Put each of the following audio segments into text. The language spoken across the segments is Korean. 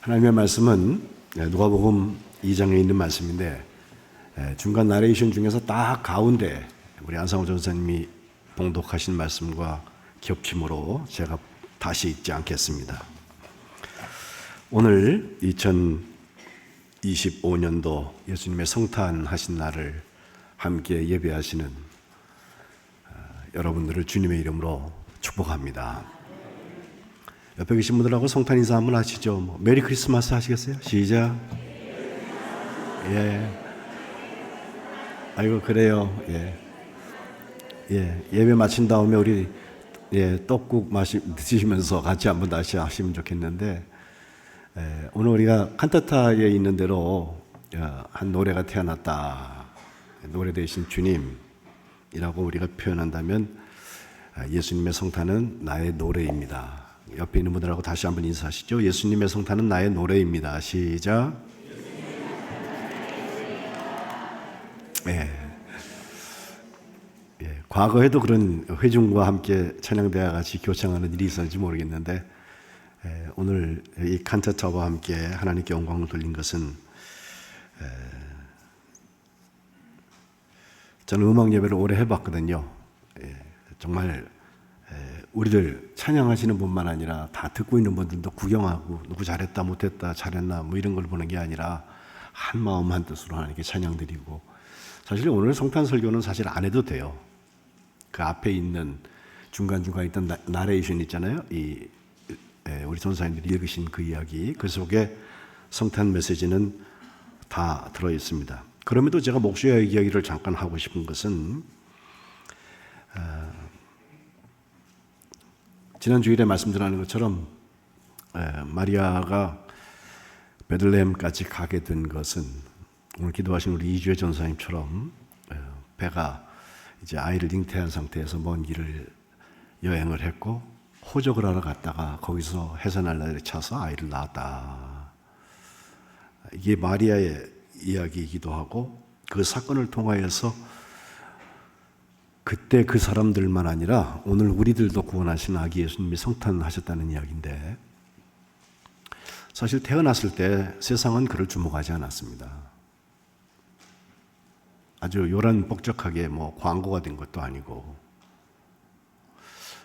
하나님의 말씀은 누가복음 2장에 있는 말씀인데 중간 나레이션 중에서 딱 가운데 우리 안상호 전사님이 봉독하신 말씀과 겹침으로 제가 다시 읽지 않겠습니다. 오늘 2025년도 예수님의 성탄하신 날을 함께 예배하시는 여러분들을 주님의 이름으로 축복합니다. 옆에 계신 분들하고 성탄 인사 한번 하시죠. 메리 크리스마스 하시겠어요? 시작. 예. 아이고 그래요. 예. 예. 예배 마친 다음에 우리 떡국 드시면서 같이 한번 다시 하시면 좋겠는데 오늘 우리가 칸타타에 있는 대로 한 노래가 태어났다. 노래 대신 주님이라고 우리가 표현한다면 예수님의 성탄은 나의 노래입니다. 옆에 있는 분들하고 다시 한번 인사하시죠. 예수님의 성탄은 나의 노래입니다. 시작. 예. 과거에도 그런 회중과 함께 찬양대와 같이 교창하는 일이 있었는지 모르겠는데 오늘 이 칸타타와 함께 하나님께 영광을 돌린 것은 저는 음악 예배를 오래 해봤거든요. 정말 우리들 찬양하시는 분만 아니라 다 듣고 있는 분들도 구경하고 누구 잘했다 못했다 잘했나 뭐 이런 걸 보는 게 아니라 한 마음 한 뜻으로 하나님께 찬양드리고, 사실 오늘 성탄 설교는 사실 안 해도 돼요. 그 앞에 있는 중간중간 있던 나레이션 있잖아요. 우리 전사님들이 읽으신 그 이야기, 그 속에 성탄 메시지는 다 들어있습니다. 그럼에도 제가 목수의 이야기를 잠깐 하고 싶은 것은 지난 주일에 말씀드린 것처럼 마리아가 베들레헴까지 가게 된 것은 오늘 기도하신 우리 이주혜 전사님처럼 배가 이제 아이를 잉태한 상태에서 먼 길을 여행을 했고 호적을 하러 갔다가 거기서 해산할날에 차서 아이를 낳았다. 이게 마리아의 이야기이기도 하고 그 사건을 통하여서 그때 그 사람들만 아니라 오늘 우리들도 구원하신 아기 예수님이 성탄하셨다는 이야기인데, 사실 태어났을 때 세상은 그를 주목하지 않았습니다. 아주 요란복적하게 뭐 광고가 된 것도 아니고,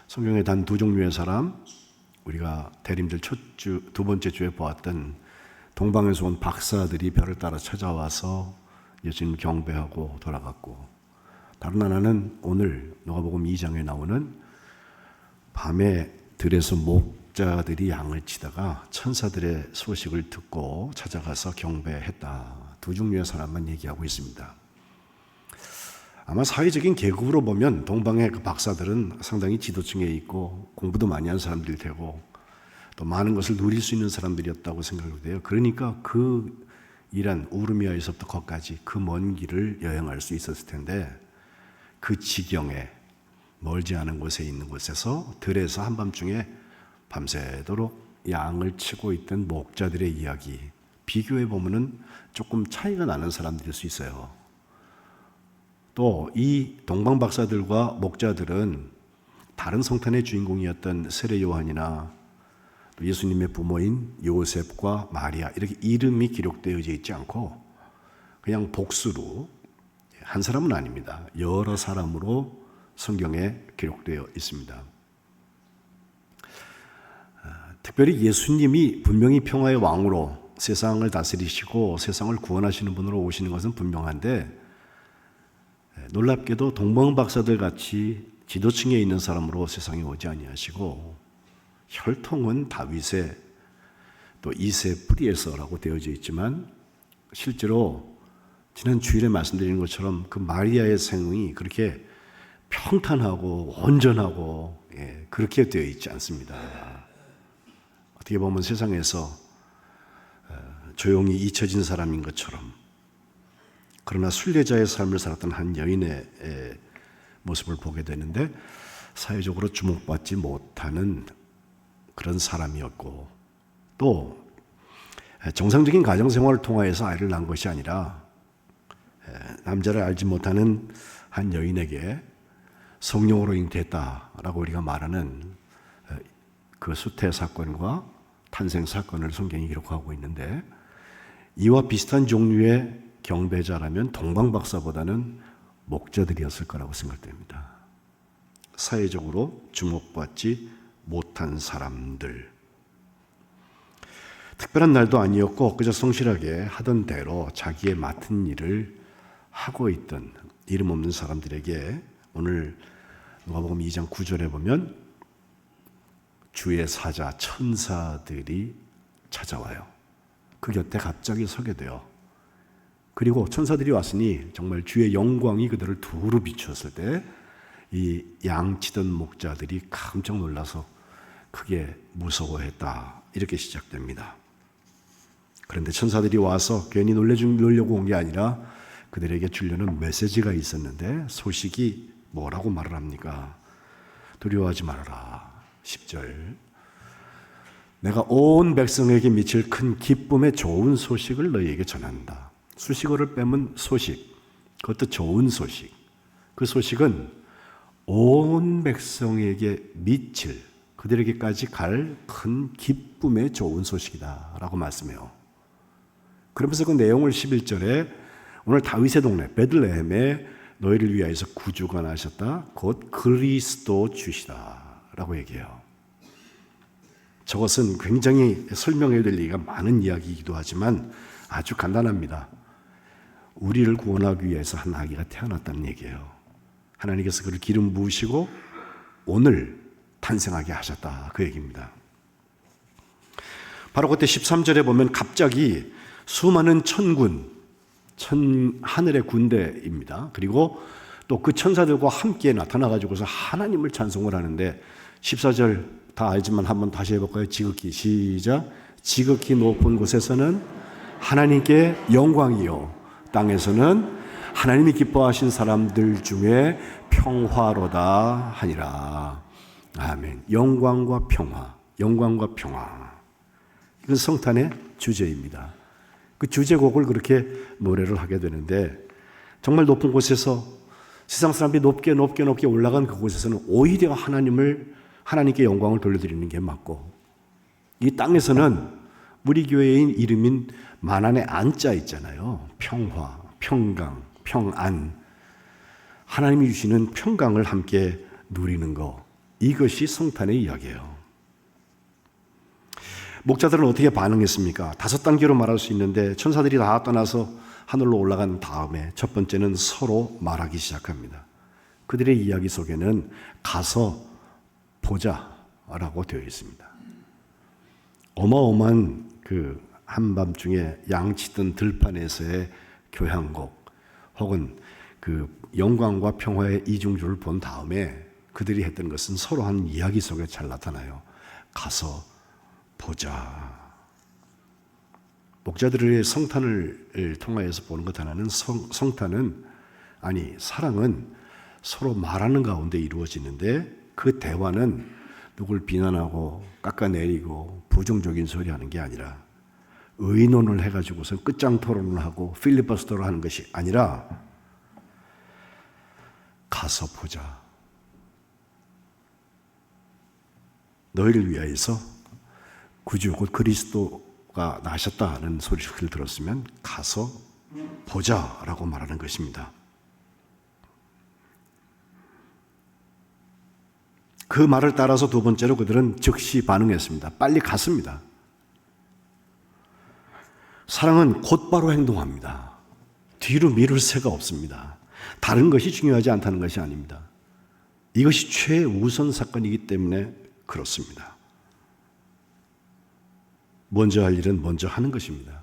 성경에 단 두 종류의 사람, 우리가 대림절 두 번째 주에 보았던 동방에서 온 박사들이 별을 따라 찾아와서 예수님 경배하고 돌아갔고, 다른 하나는 오늘 누가복음 2장에 나오는 밤에 들에서 목자들이 양을 치다가 천사들의 소식을 듣고 찾아가서 경배했다. 두 종류의 사람만 얘기하고 있습니다. 아마 사회적인 계급으로 보면 동방의 그 박사들은 상당히 지도층에 있고 공부도 많이 한 사람들이 되고 또 많은 것을 누릴 수 있는 사람들이었다고 생각이 돼요. 그러니까 그 이란 우르미아에서부터 거기까지 그 먼 길을 여행할 수 있었을 텐데, 그 지경에 멀지 않은 곳에 있는 곳에서 들에서 한밤중에 밤새도록 양을 치고 있던 목자들의 이야기, 비교해 보면은 조금 차이가 나는 사람들일 수 있어요. 또 이 동방 박사들과 목자들은 다른 성탄의 주인공이었던 세례 요한이나 또 예수님의 부모인 요셉과 마리아 이렇게 이름이 기록되어 있지 않고 그냥 복수로, 한 사람은 아닙니다. 여러 사람으로 성경에 기록되어 있습니다. 특별히 예수님이 분명히 평화의 왕으로 세상을 다스리시고 세상을 구원하시는 분으로 오시는 것은 분명한데, 놀랍게도 동방박사들 같이 지도층에 있는 사람으로 세상에 오지 아니하시고 혈통은 다윗의 또 이세 뿌리에서라고 되어져 있지만, 실제로 지난 주일에 말씀드린 것처럼 그 마리아의 생이 그렇게 평탄하고 온전하고 그렇게 되어 있지 않습니다. 어떻게 보면 세상에서 조용히 잊혀진 사람인 것처럼, 그러나 순례자의 삶을 살았던 한 여인의 모습을 보게 되는데 사회적으로 주목받지 못하는 그런 사람이었고, 또 정상적인 가정생활을 통하여서 아이를 낳은 것이 아니라 남자를 알지 못하는 한 여인에게 성령으로 잉태했다라고 우리가 말하는 그 수태 사건과 탄생 사건을 성경이 기록하고 있는데 이와 비슷한 종류의 경배자라면 동방박사보다는 목자들이었을 거라고 생각됩니다. 사회적으로 주목받지 못한 사람들. 특별한 날도 아니었고 그저 성실하게 하던 대로 자기의 맡은 일을 하고 있던 이름 없는 사람들에게 오늘 누가복음 2장 9절에 보면 주의 사자 천사들이 찾아와요. 그 곁에 갑자기 서게 돼요. 그리고 천사들이 왔으니 정말 주의 영광이 그들을 두루 비추었을 때 이 양치던 목자들이 깜짝 놀라서 크게 무서워했다. 이렇게 시작됩니다. 그런데 천사들이 와서 괜히 놀려고 온 게 아니라 그들에게 주려는 메시지가 있었는데 소식이 뭐라고 말을 합니까? 두려워하지 말아라. 10절. 내가 온 백성에게 미칠 큰 기쁨의 좋은 소식을 너희에게 전한다. 수식어를 빼면 소식, 그것도 좋은 소식. 그 소식은 온 백성에게 미칠, 그들에게까지 갈 큰 기쁨의 좋은 소식이다 라고 말씀해요. 그러면서 그 내용을 11절에 오늘 다윗의 동네 베들레헴에 너희를 위하여서 구주가 나셨다. 곧 그리스도 주시다 라고 얘기해요. 저것은 굉장히 설명해야 될 얘기가 많은 이야기이기도 하지만 아주 간단합니다. 우리를 구원하기 위해서 한 아기가 태어났다는 얘기예요. 하나님께서 그를 기름 부으시고 오늘 탄생하게 하셨다. 그 얘기입니다. 바로 그때 13절에 보면 갑자기 수많은 천군, 하늘의 군대입니다. 그리고 또 그 천사들과 함께 나타나가지고서 하나님을 찬송을 하는데 14절 다 알지만 한번 다시 해볼까요? 지극히 시작. 지극히 높은 곳에서는 하나님께 영광이요 땅에서는 하나님이 기뻐하신 사람들 중에 평화로다 하니라. 아멘. 영광과 평화, 영광과 평화. 이건 성탄의 주제입니다. 그 주제곡을 그렇게 노래를 하게 되는데 정말 높은 곳에서 세상 사람들이 높게 올라간 그곳에서는 오히려 하나님께 영광을 돌려드리는 게 맞고 이 땅에서는 우리 교회의 이름인 만안의 안자 있잖아요. 평화, 평강, 평안. 하나님이 주시는 평강을 함께 누리는 것. 이것이 성탄의 이야기예요. 목자들은 어떻게 반응했습니까? 5단계로 말할 수 있는데 천사들이 다 떠나서 하늘로 올라간 다음에 첫 번째는 서로 말하기 시작합니다. 그들의 이야기 속에는 가서 보자라고 되어 있습니다. 어마어마한 그 한밤중에 양치던 들판에서의 교향곡 혹은 그 영광과 평화의 이중주를 본 다음에 그들이 했던 것은 서로 한 이야기 속에 잘 나타나요. 가서 보자. 목자들의 성탄을 통하여서 보는 것 하나는 성탄은 사랑은 서로 말하는 가운데 이루어지는데 그 대화는 누굴 비난하고 깎아내리고 부정적인 소리 하는 게 아니라 의논을 해가지고서 끝장 토론을 하고 필리버스터를 하는 것이 아니라 가서 보자. 너희를 위하여서 구주 곧 그리스도가 나셨다는 소리를 들었으면 가서 보자라고 말하는 것입니다. 그 말을 따라서 두 번째로 그들은 즉시 반응했습니다. 빨리 갔습니다. 사랑은 곧바로 행동합니다. 뒤로 미룰 새가 없습니다. 다른 것이 중요하지 않다는 것이 아닙니다. 이것이 최우선 사건이기 때문에 그렇습니다. 먼저 할 일은 먼저 하는 것입니다.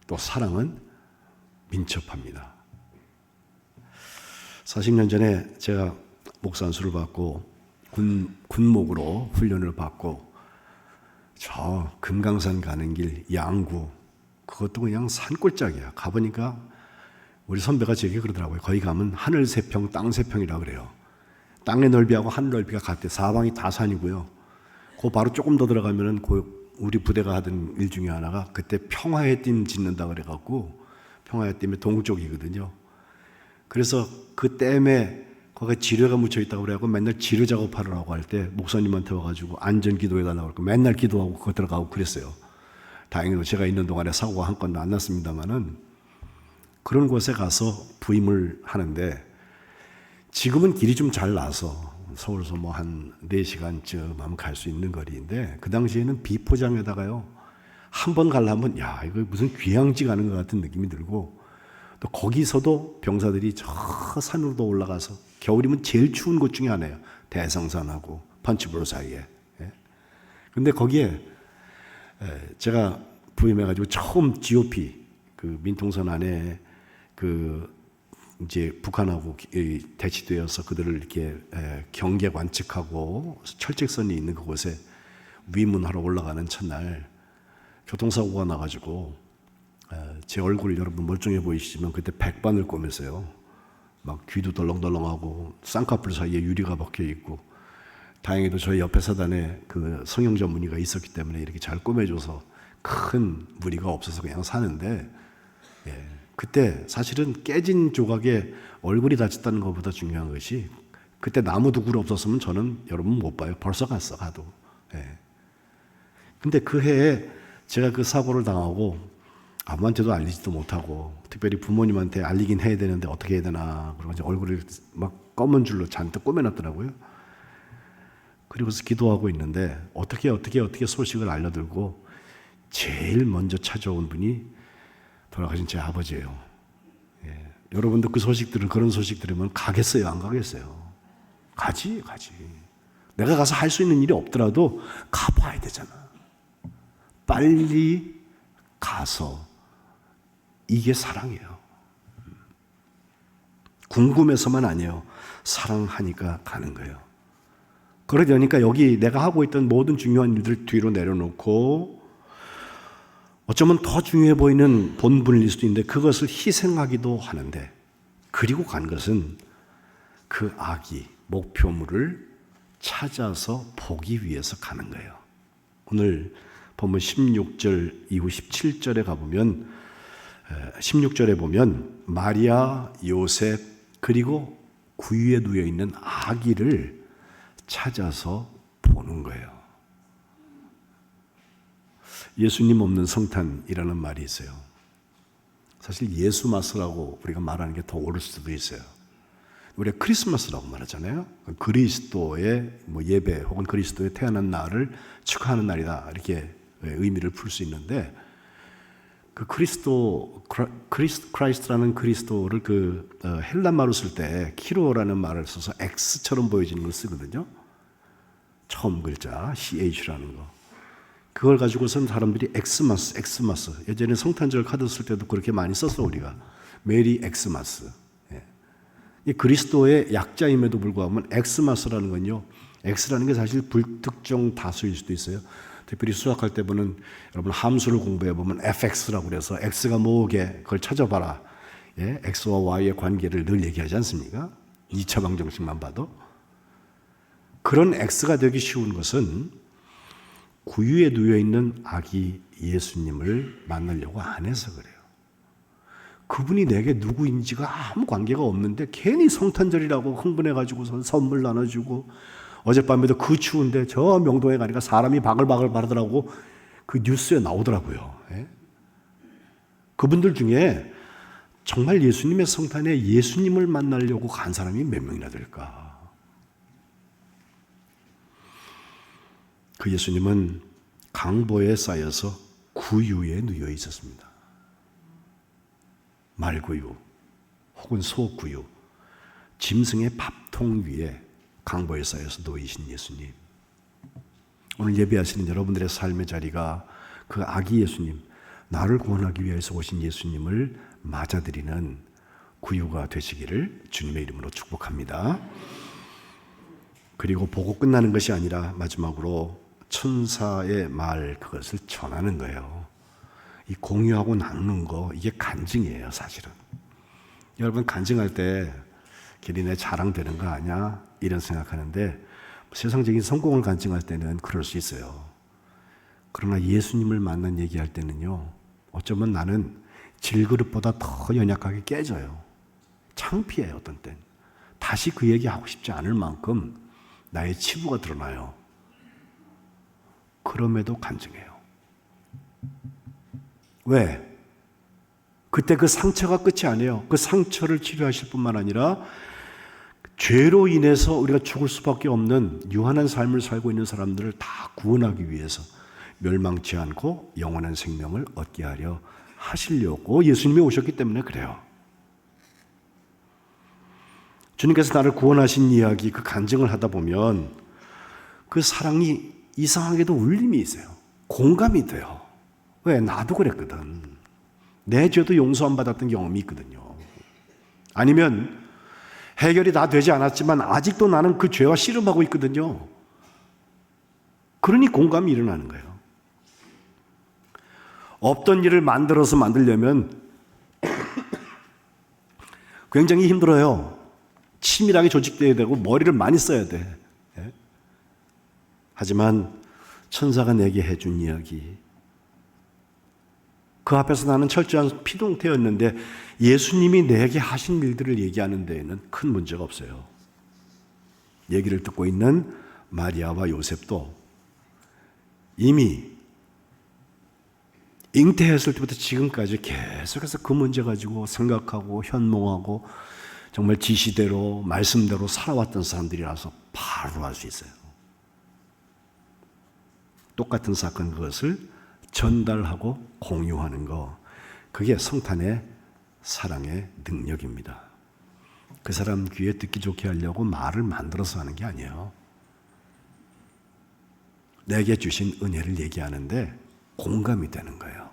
또 사랑은 민첩합니다. 40년 전에 제가 목사 안수를 받고 군목으로 훈련을 받고 저 금강산 가는 길 양구 그것도 그냥 산골짜기야. 가보니까 우리 선배가 제게 그러더라고요. 거기 가면 하늘 세 평, 땅 세 평이라고 그래요. 땅의 넓이하고 하늘 넓이가 같대. 사방이 다 산이고요. 그 바로 조금 더 들어가면은 우리 부대가 하던 일 중에 하나가 그때 평화의 띠 짓는다 그래갖고 평화의 띠의 동쪽이거든요. 그래서 그 댐에 거기에 지뢰가 묻혀 있다고 그래갖고 맨날 지뢰 작업하려고 할 때 목사님한테 와가지고 안전 기도해달라고 그러고 맨날 기도하고 그거 들어가고 그랬어요. 다행히도 제가 있는 동안에 사고가 한 건도 안 났습니다만은 그런 곳에 가서 부임을 하는데 지금은 길이 좀 잘 나서 서울에서 뭐 한 4시간쯤 하면 갈 수 있는 거리인데 그 당시에는 비포장에다가요. 한 번 가려면 야 이거 무슨 귀향지 가는 것 같은 느낌이 들고 또 거기서도 병사들이 저 산으로도 올라가서 겨울이면 제일 추운 곳 중에 하나예요. 대성산하고 펀치볼 사이에. 근데 거기에 제가 부임해가지고 처음 GOP 그 민통선 안에 그 이제 북한하고 대치되어서 그들을 이렇게 경계 관측하고 철책선이 있는 그곳에 위문하러 올라가는 첫날 교통사고가 나가지고 제 얼굴 여러분 멀쩡해 보이시지만 그때 백반을 꼬맸어요. 막 귀도 덜렁덜렁하고 쌍꺼풀 사이에 유리가 박혀 있고 다행히도 저희 옆에 사단에 그 성형 전문의가 있었기 때문에 이렇게 잘 꼬매줘서 큰 무리가 없어서 그냥 사는데 그때 사실은 깨진 조각에 얼굴이 다쳤다는 것보다 중요한 것이 그때 나무 도구가 없었으면 저는 여러분 못 봐요. 벌써 가도. 근데 그 해에 제가 그 사고를 당하고 아무한테도 알리지도 못하고 특별히 부모님한테 알리긴 해야 되는데 어떻게 해야 되나 그러고 이제 얼굴을 막 검은 줄로 잔뜩 꼬매놨더라고요. 그리고서 기도하고 있는데 어떻게 소식을 알려들고 제일 먼저 찾아온 분이 돌아가신 제 아버지예요. 여러분도 그 그런 소식 들으면 가겠어요? 안 가겠어요? 가지. 내가 가서 할 수 있는 일이 없더라도 가봐야 되잖아. 빨리 가서 이게 사랑이에요. 궁금해서만 아니에요. 사랑하니까 가는 거예요. 그러니까 여기 내가 하고 있던 모든 중요한 일들 뒤로 내려놓고 어쩌면 더 중요해 보이는 본분일 수도 있는데 그것을 희생하기도 하는데 그리고 간 것은 그 아기, 목표물을 찾아서 보기 위해서 가는 거예요. 오늘 본문 16절 이후 17절에 가보면 16절에 보면 마리아, 요셉 그리고 구유에 누워 있는 아기를 찾아서 보는 거예요. 예수님 없는 성탄이라는 말이 있어요. 사실 예수마스라고 우리가 말하는 게 더 옳을 수도 있어요. 우리가 크리스마스라고 말하잖아요. 그리스도의 예배 혹은 그리스도의 태어난 날을 축하하는 날이다 이렇게 의미를 풀 수 있는데 그 크라이스트라는 그리스도를 그 헬란말로 쓸 때 키로라는 말을 써서 X처럼 보여지는 걸 쓰거든요. 처음 글자 CH라는 거. 그걸 가지고선 사람들이 엑스마스. 예전에 성탄절 카드 쓸 때도 그렇게 많이 썼어 우리가. 메리 엑스마스. 이 그리스도의 약자임에도 불구하고 엑스마스라는 건요. X라는 게 사실 불특정 다수일 수도 있어요. 특별히 수학할 때 보면 여러분 함수를 공부해 보면 fx라고 그래서 x가 뭐게 그걸 찾아봐라. x와 y의 관계를 늘 얘기하지 않습니까? 2차 방정식만 봐도. 그런 x가 되기 쉬운 것은 구유에 누워있는 아기 예수님을 만나려고 안 해서 그래요. 그분이 내게 누구인지가 아무 관계가 없는데 괜히 성탄절이라고 흥분해가지고 선물 나눠주고 어젯밤에도 그 추운데 저 명동에 가니까 사람이 바글바글 바르더라고 그 뉴스에 나오더라고요. 그분들 중에 정말 예수님의 성탄에 예수님을 만나려고 간 사람이 몇 명이나 될까? 그 예수님은 강보에 쌓여서 구유에 누워 있었습니다. 말구유 혹은 소구유, 짐승의 밥통 위에 강보에 쌓여서 놓이신 예수님. 오늘 예배하시는 여러분들의 삶의 자리가 그 아기 예수님, 나를 구원하기 위해서 오신 예수님을 맞아들이는 구유가 되시기를 주님의 이름으로 축복합니다. 그리고 보고 끝나는 것이 아니라 마지막으로 천사의 말 그것을 전하는 거예요. 이 공유하고 나누는 거 이게 간증이에요 사실은. 여러분 간증할 때 괜히 내 자랑되는 거 아니야? 이런 생각하는데 세상적인 성공을 간증할 때는 그럴 수 있어요. 그러나 예수님을 만난 얘기할 때는요. 어쩌면 나는 질그릇보다 더 연약하게 깨져요. 창피해요 어떤 땐. 다시 그 얘기 하고 싶지 않을 만큼 나의 치부가 드러나요. 그럼에도 간증해요. 왜? 그때 그 상처가 끝이 아니에요. 그 상처를 치료하실 뿐만 아니라 죄로 인해서 우리가 죽을 수밖에 없는 유한한 삶을 살고 있는 사람들을 다 구원하기 위해서 멸망치 않고 영원한 생명을 얻게 하려 하시려고 예수님이 오셨기 때문에 그래요. 주님께서 나를 구원하신 이야기, 그 간증을 하다 보면 그 사랑이 이상하게도 울림이 있어요. 공감이 돼요. 왜? 나도 그랬거든. 내 죄도 용서 안 받았던 경험이 있거든요. 아니면 해결이 다 되지 않았지만 아직도 나는 그 죄와 씨름하고 있거든요. 그러니 공감이 일어나는 거예요. 없던 일을 만들어서 만들려면 굉장히 힘들어요. 치밀하게 조직되어야 되고 머리를 많이 써야 돼. 하지만 천사가 내게 해준 이야기, 그 앞에서 나는 철저한 피동태였는데 예수님이 내게 하신 일들을 얘기하는 데에는 큰 문제가 없어요. 얘기를 듣고 있는 마리아와 요셉도 이미 잉태했을 때부터 지금까지 계속해서 그 문제 가지고 생각하고 현몽하고 정말 지시대로 말씀대로 살아왔던 사람들이라서 바로 알 수 있어요. 똑같은 사건, 그것을 전달하고 공유하는 거, 그게 성탄의 사랑의 능력입니다. 그 사람 귀에 듣기 좋게 하려고 말을 만들어서 하는 게 아니에요. 내게 주신 은혜를 얘기하는데 공감이 되는 거예요.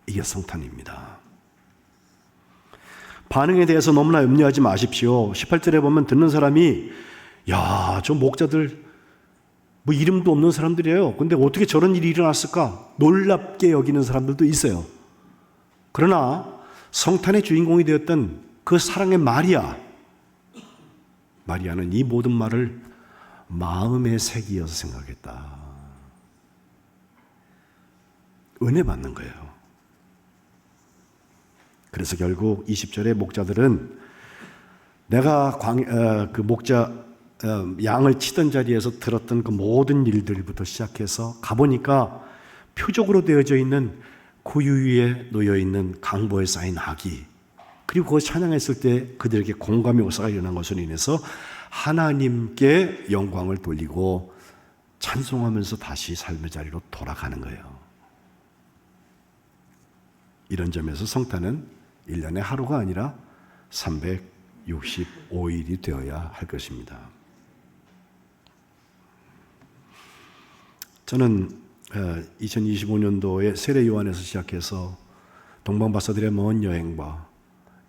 이게 성탄입니다. 반응에 대해서 너무나 염려하지 마십시오. 18절에 보면 듣는 사람이 야, 저 목자들 뭐 이름도 없는 사람들이에요. 근데 어떻게 저런 일이 일어났을까? 놀랍게 여기는 사람들도 있어요. 그러나 성탄의 주인공이 되었던 그 사랑의 마리아는 이 모든 말을 마음의 색이어서 생각했다. 은혜 받는 거예요. 그래서 결국 20절에 목자들은 내가 그 목자 양을 치던 자리에서 들었던 그 모든 일들부터 시작해서 가보니까 표적으로 되어져 있는 구유 위에 놓여있는 강보에 쌓인 아기, 그리고 그걸 찬양했을 때 그들에게 공감의 역사가 일어난 것으로 인해서 하나님께 영광을 돌리고 찬송하면서 다시 삶의 자리로 돌아가는 거예요. 이런 점에서 성탄은 1년에 하루가 아니라 365일이 되어야 할 것입니다. 저는 2025년도에 세례 요한에서 시작해서 동방박사들의 먼 여행과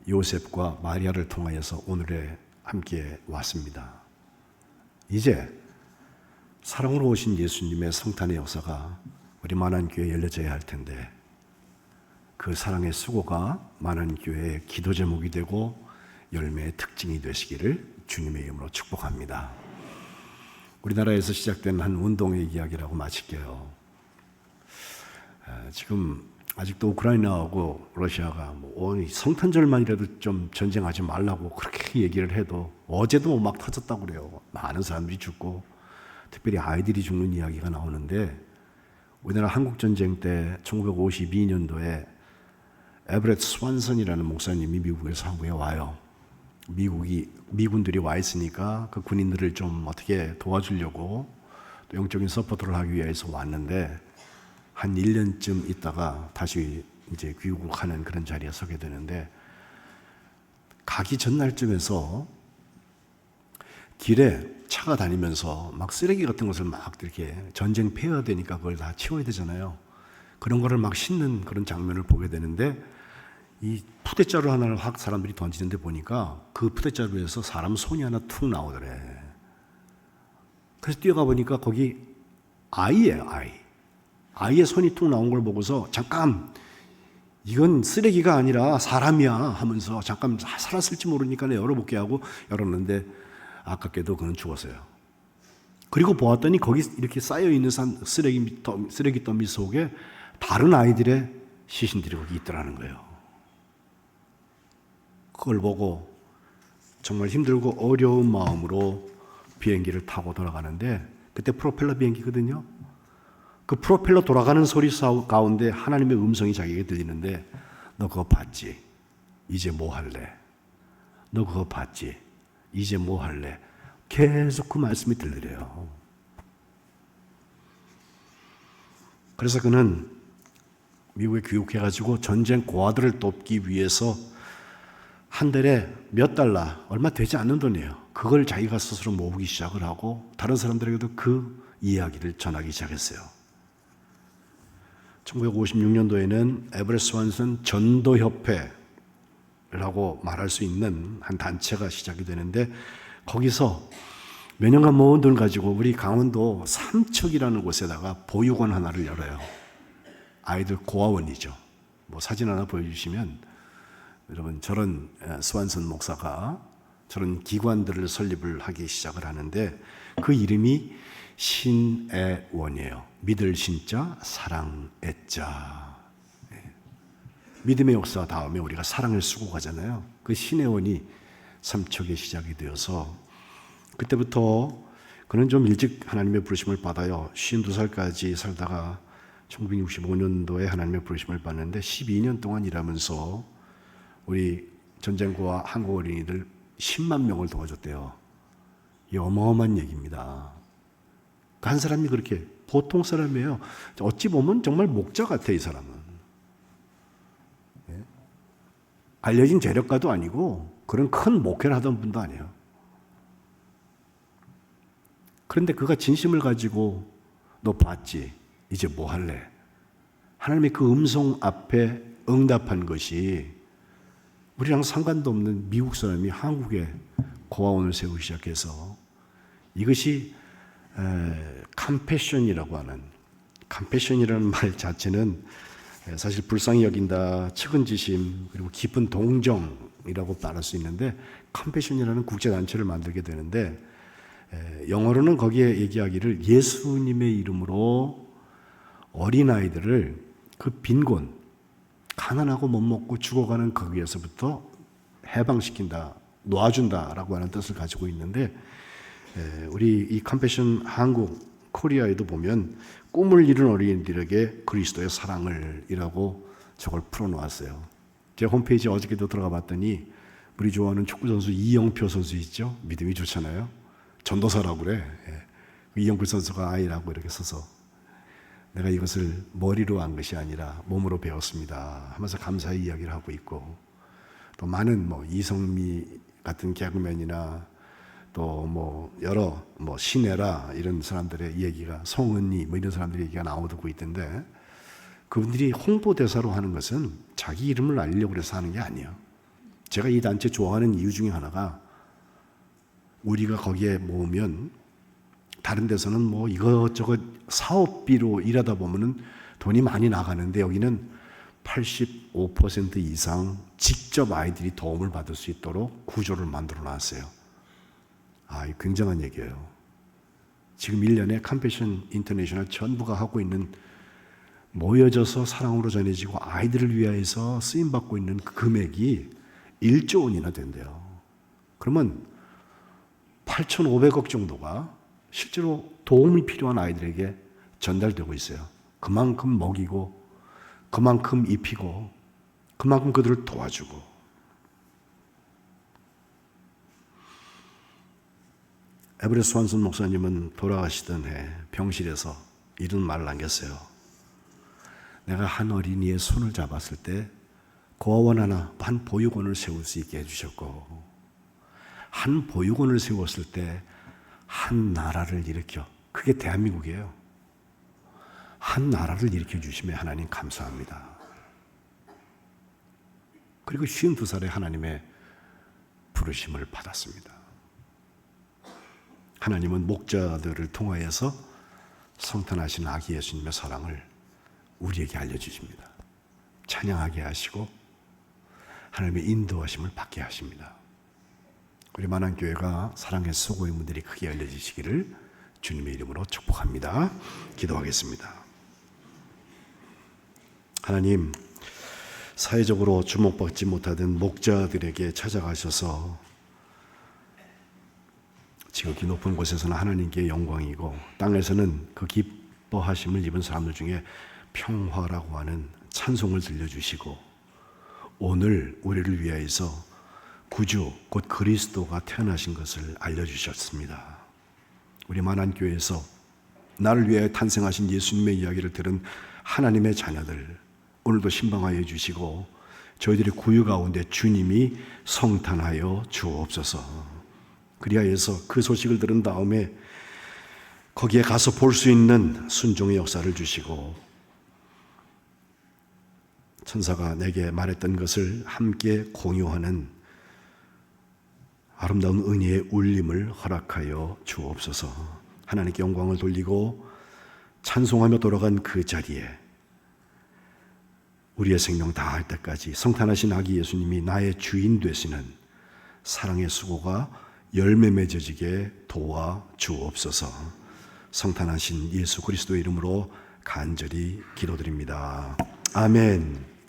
요셉과 마리아를 통하여서 오늘에 함께 왔습니다. 이제 사랑으로 오신 예수님의 성탄의 역사가 우리 만안교회에 열려져야 할 텐데 그 사랑의 수고가 만안교회의 기도 제목이 되고 열매의 특징이 되시기를 주님의 이름으로 축복합니다. 우리나라에서 시작된 한 운동의 이야기라고 마칠게요. 지금 아직도 우크라이나하고 러시아가 성탄절만이라도 좀 전쟁하지 말라고 그렇게 얘기를 해도 어제도 막 터졌다고 그래요. 많은 사람들이 죽고 특별히 아이들이 죽는 이야기가 나오는데 우리나라 한국전쟁 때 1952년도에 에버렛 스완선이라는 목사님이 미국에서 한국에 와요. 미군들이 와 있으니까 그 군인들을 좀 어떻게 도와주려고 또 영적인 서포트를 하기 위해서 왔는데 한 1년쯤 있다가 다시 이제 귀국하는 그런 자리에 서게 되는데 가기 전날쯤에서 길에 차가 다니면서 막 쓰레기 같은 것을 막 이렇게 전쟁 폐허되니까 그걸 다 치워야 되잖아요. 그런 거를 막 싣는 그런 장면을 보게 되는데 이 푸대자루 하나를 확 사람들이 던지는데 보니까 그 푸대자루에서 사람 손이 하나 툭 나오더래. 그래서 뛰어가 보니까 거기 아이예요, 아이의 손이 툭 나온 걸 보고서 잠깐 이건 쓰레기가 아니라 사람이야 하면서 잠깐 살았을지 모르니까 열어볼게 하고 열었는데 아깝게도 그는 죽었어요. 그리고 보았더니 거기 이렇게 쌓여있는 쓰레기 더미 속에 다른 아이들의 시신들이 거기 있더라는 거예요. 그걸 보고 정말 힘들고 어려운 마음으로 비행기를 타고 돌아가는데 그때 프로펠러 비행기거든요. 그 프로펠러 돌아가는 소리 가운데 하나님의 음성이 자기에게 들리는데 너 그거 봤지? 이제 뭐 할래? 너 그거 봤지? 이제 뭐 할래? 계속 그 말씀이 들리래요. 그래서 그는 미국에 귀국해가지고 전쟁 고아들을 돕기 위해서 한 달에 몇 달러, 얼마 되지 않는 돈이에요. 그걸 자기가 스스로 모으기 시작을 하고 다른 사람들에게도 그 이야기를 전하기 시작했어요. 1956년도에는 에버ett 스완슨 전도협회라고 말할 수 있는 한 단체가 시작이 되는데 거기서 몇 년간 모은 돈 가지고 우리 강원도 삼척이라는 곳에다가 보육원 하나를 열어요. 아이들 고아원이죠. 뭐 사진 하나 보여주시면 여러분 저런 스완슨 목사가 저런 기관들을 설립을 하기 시작을 하는데 그 이름이 신애원이에요. 믿을 신자 사랑애자. 믿음의 역사 다음에 우리가 사랑을 쓰고 가잖아요. 그 신애원이 삼척에 시작이 되어서 그때부터 그는 좀 일찍 하나님의 부르심을 받아요. 52살까지 살다가 1965년도에 하나님의 부르심을 받는데 12년 동안 일하면서 우리 전쟁고아 한국 어린이들 10만 명을 도와줬대요. 이 어마어마한 얘기입니다. 한 사람이 그렇게 보통 사람이에요. 어찌 보면 정말 목자 같아 이 사람은. 알려진 재력가도 아니고 그런 큰 목회를 하던 분도 아니에요. 그런데 그가 진심을 가지고 너 봤지? 이제 뭐 할래? 하나님의 그 음성 앞에 응답한 것이 우리랑 상관도 없는 미국 사람이 한국에 고아원을 세우기 시작해서 이것이 컴패션이라고 하는 컴패션이라는 말 자체는 사실 불쌍히 여긴다, 측은지심 그리고 깊은 동정이라고 말할 수 있는데 컴패션이라는 국제단체를 만들게 되는데 영어로는 거기에 얘기하기를 예수님의 이름으로 어린아이들을 그 빈곤 가난하고 못 먹고 죽어가는 거기에서부터 해방시킨다, 놓아준다라고 하는 뜻을 가지고 있는데 우리 이 컴패션 한국 코리아에도 보면 꿈을 이룬 어린이들에게 그리스도의 사랑을 이라고 저걸 풀어놓았어요. 제 홈페이지에 어저께도 들어가 봤더니 우리 좋아하는 축구선수 이영표 선수 있죠? 믿음이 좋잖아요. 전도사라고 그래. 이영표 선수가 아이라고 이렇게 써서 내가 이것을 머리로 한 것이 아니라 몸으로 배웠습니다 하면서 감사의 이야기를 하고 있고 또 많은 이성미 같은 개그맨이나 또 여러 신혜라 이런 사람들의 얘기가 송은이 이런 사람들의 얘기가 나오고 있던데 그분들이 홍보대사로 하는 것은 자기 이름을 알리려고 해서 하는 게 아니에요. 제가 이 단체 좋아하는 이유 중에 하나가 우리가 거기에 모으면 다른 데서는 이것저것 사업비로 일하다 보면은 돈이 많이 나가는데 여기는 85% 이상 직접 아이들이 도움을 받을 수 있도록 구조를 만들어 놨어요. 이 굉장한 얘기예요. 지금 1년에 컴패션 인터내셔널 전부가 하고 있는 모여져서 사랑으로 전해지고 아이들을 위하여서 쓰임받고 있는 그 금액이 1조 원이나 된대요. 그러면 8,500억 정도가 실제로 도움이 필요한 아이들에게 전달되고 있어요. 그만큼 먹이고 그만큼 입히고 그만큼 그들을 도와주고 에버ett 스완슨 목사님은 돌아가시던 해 병실에서 이런 말을 남겼어요. 내가 한 어린이의 손을 잡았을 때 고아원 하나, 한 보육원을 세울 수 있게 해주셨고 한 보육원을 세웠을 때 한 나라를 일으켜, 그게 대한민국이에요. 한 나라를 일으켜 주시면 하나님 감사합니다. 그리고 52살에 하나님의 부르심을 받았습니다. 하나님은 목자들을 통하여서 성탄하신 아기 예수님의 사랑을 우리에게 알려주십니다. 찬양하게 하시고 하나님의 인도하심을 받게 하십니다. 우리 만안교회가 사랑의 수고의 크게 알려지시기를 주님의 이름으로 축복합니다. 기도하겠습니다. 하나님, 사회적으로 주목받지 못하던 목자들에게 찾아가셔서 지극히 높은 곳에서는 하나님께 영광이고 땅에서는 그 기뻐하심을 입은 사람들 중에 평화라고 하는 찬송을 들려주시고 오늘 우리를 위하여서 구주 곧 그리스도가 태어나신 것을 알려주셨습니다. 우리 만안교회에서 나를 위하여 탄생하신 예수님의 이야기를 들은 하나님의 자녀들 오늘도 신방하여 주시고 저희들의 구유 가운데 주님이 성탄하여 주옵소서. 그리하여서 그 소식을 들은 다음에 거기에 가서 볼 수 있는 순종의 역사를 주시고 천사가 내게 말했던 것을 함께 공유하는 아름다운 은혜의 울림을 허락하여 주옵소서. 하나님께 영광을 돌리고 찬송하며 돌아간 그 자리에 우리의 생명 다할 때까지 성탄하신 아기 예수님이 나의 주인 되시는 사랑의 수고가 열매 맺어지게 도와 주옵소서. 성탄하신 예수 그리스도의 이름으로 간절히 기도드립니다. 아멘.